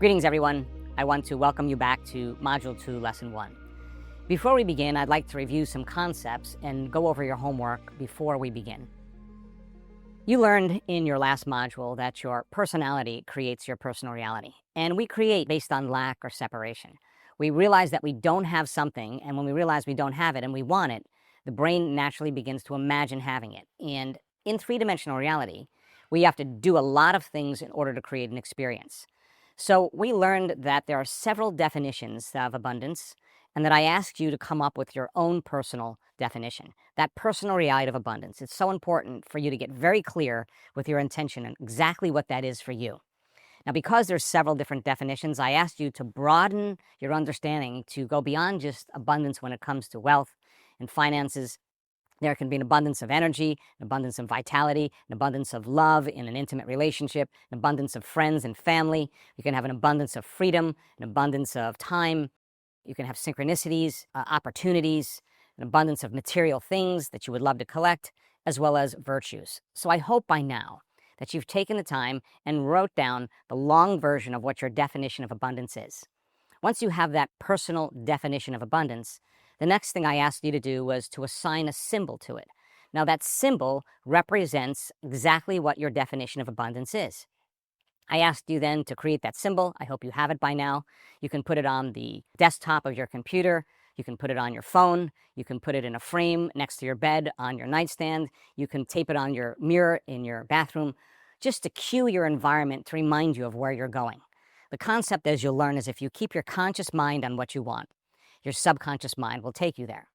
Greetings, everyone. I want to welcome you back to Module 2, Lesson 1. Before we begin, I'd like to review some concepts and go over your homework before we begin. You learned in your last module that your personality creates your personal reality, and we create based on lack or separation. We realize that we don't have something, and when we realize we don't have it and we want it, the brain naturally begins to imagine having it. And in three-dimensional reality, we have to do a lot of things in order to create an experience. So we learned that there are several definitions of abundance, and that I asked you to come up with your own personal definition, that personal reality of abundance. It's so important for you to get very clear with your intention and exactly what that is for you. Now, because there's several different definitions, I asked you to broaden your understanding to go beyond just abundance when it comes to wealth and finances. There can be an abundance of energy, an abundance of vitality, an abundance of love in an intimate relationship, an abundance of friends and family. You can have an abundance of freedom, an abundance of time. You can have synchronicities, opportunities, an abundance of material things that you would love to collect, as well as virtues. So I hope by now that you've taken the time and wrote down the long version of what your definition of abundance is. Once you have that personal definition of abundance, the next thing I asked you to do was to assign a symbol to it. Now, that symbol represents exactly what your definition of abundance is. I asked you then to create that symbol. I hope you have it by now. You can put it on the desktop of your computer. You can put it on your phone. You can put it in a frame next to your bed, on your nightstand. You can tape it on your mirror in your bathroom, just to cue your environment to remind you of where you're going. The concept, as you'll learn, is if you keep your conscious mind on what you want, your subconscious mind will take you there.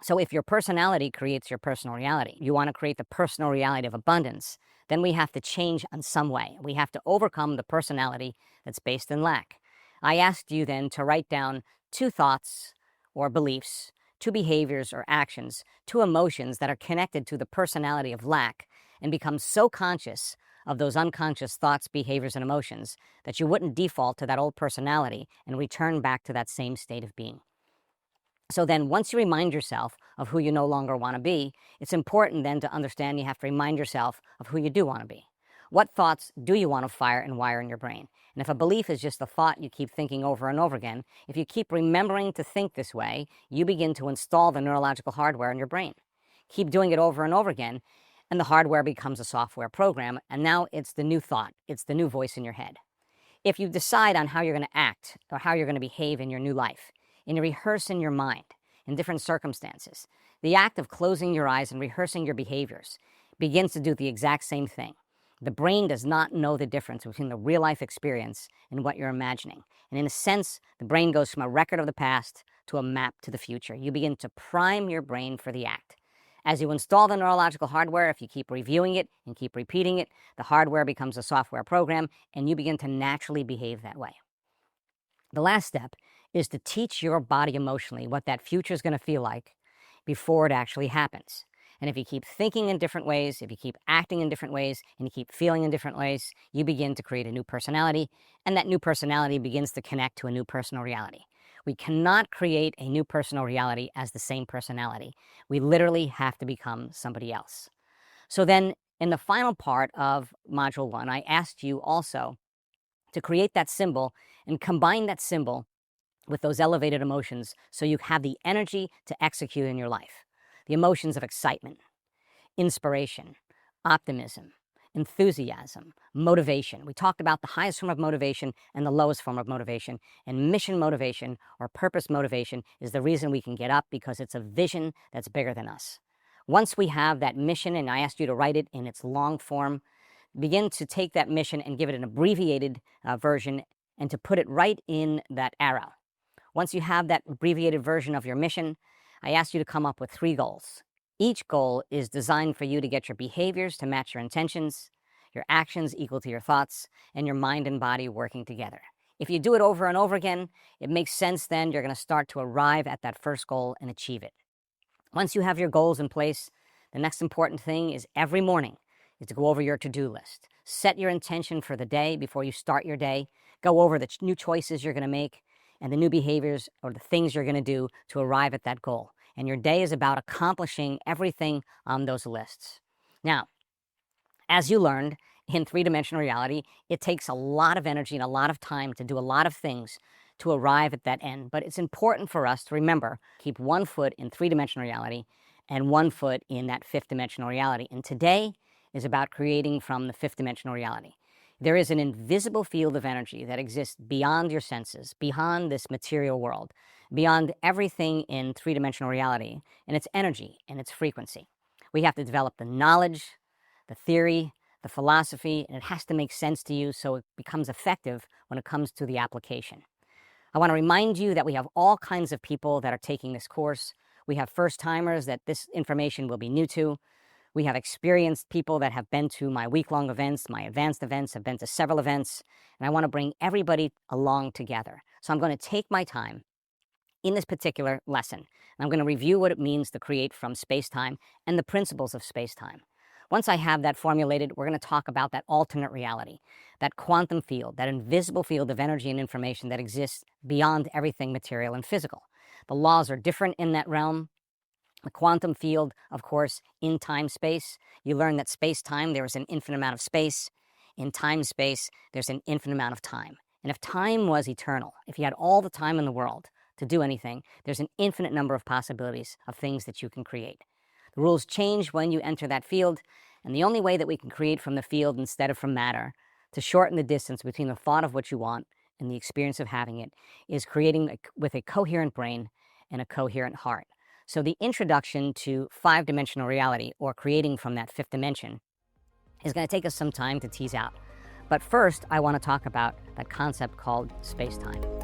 So if your personality creates your personal reality, you want to create the personal reality of abundance, then we have to change in some way. We have to overcome the personality that's based in lack. I asked you then to write down 2 thoughts or beliefs, 2 behaviors or actions, 2 emotions that are connected to the personality of lack, and become so conscious of those unconscious thoughts, behaviors, and emotions that you wouldn't default to that old personality and return back to that same state of being. So then once you remind yourself of who you no longer want to be, it's important then to understand you have to remind yourself of who you do want to be. What thoughts do you want to fire and wire in your brain? And if a belief is just a thought you keep thinking over and over again, if you keep remembering to think this way, you begin to install the neurological hardware in your brain. Keep doing it over and over again, and the hardware becomes a software program, and now it's the new thought. It's the new voice in your head. If you decide on how you're going to act or how you're going to behave in your new life, and you rehearse in your mind in different circumstances, the act of closing your eyes and rehearsing your behaviors begins to do the exact same thing. The brain does not know the difference between the real life experience and what you're imagining. And in a sense, the brain goes from a record of the past to a map to the future. You begin to prime your brain for the act. As you install the neurological hardware, if you keep reviewing it and keep repeating it, the hardware becomes a software program, and you begin to naturally behave that way. The last step is to teach your body emotionally what that future is going to feel like before it actually happens. And if you keep thinking in different ways, if you keep acting in different ways, and you keep feeling in different ways, you begin to create a new personality, and that new personality begins to connect to a new personal reality. We cannot create a new personal reality as the same personality. We literally have to become somebody else. So then, in the final part of Module 1, I asked you also to create that symbol and combine that symbol with those elevated emotions so you have the energy to execute in your life. The emotions of excitement, inspiration, optimism, enthusiasm, motivation. We talked about the highest form of motivation and the lowest form of motivation. And mission motivation or purpose motivation is the reason we can get up, because it's a vision that's bigger than us. Once we have that mission, and I asked you to write it in its long form, begin to take that mission and give it an abbreviated version and to put it right in that arrow. Once you have that abbreviated version of your mission, I asked you to come up with 3 goals. Each goal is designed for you to get your behaviors to match your intentions, your actions equal to your thoughts, and your mind and body working together. If you do it over and over again, it makes sense then you're going to start to arrive at that first goal and achieve it. Once you have your goals in place, the next important thing is every morning is to go over your to-do list. Set your intention for the day before you start your day. Go over the new choices you're going to make and the new behaviors or the things you're going to do to arrive at that goal. And your day is about accomplishing everything on those lists. Now, as you learned in three-dimensional reality, it takes a lot of energy and a lot of time to do a lot of things to arrive at that end. But it's important for us to remember, keep one foot in three-dimensional reality and one foot in that fifth-dimensional reality. And today is about creating from the fifth-dimensional reality. There is an invisible field of energy that exists beyond your senses, beyond this material world, beyond everything in three-dimensional reality, and it's energy and its frequency. We have to develop the knowledge, the theory, the philosophy, and it has to make sense to you so it becomes effective when it comes to the application. I want to remind you that we have all kinds of people that are taking this course. We have first-timers that this information will be new to. We have experienced people that have been to my week-long events, my advanced events, have been to several events, and I want to bring everybody along together. So I'm going to take my time in this particular lesson, and I'm going to review what it means to create from space-time and the principles of space-time. Once I have that formulated, we're going to talk about that alternate reality, that quantum field, that invisible field of energy and information that exists beyond everything material and physical. The laws are different in that realm. The quantum field, of course, in time-space. You learn that space-time, there is an infinite amount of space. In time-space, there's an infinite amount of time. And if time was eternal, if you had all the time in the world to do anything, there's an infinite number of possibilities of things that you can create. The rules change when you enter that field, and the only way that we can create from the field instead of from matter, to shorten the distance between the thought of what you want and the experience of having it, is creating with a coherent brain and a coherent heart. So the introduction to five-dimensional reality, or creating from that fifth dimension, is going to take us some time to tease out. But first, I want to talk about that concept called space-time.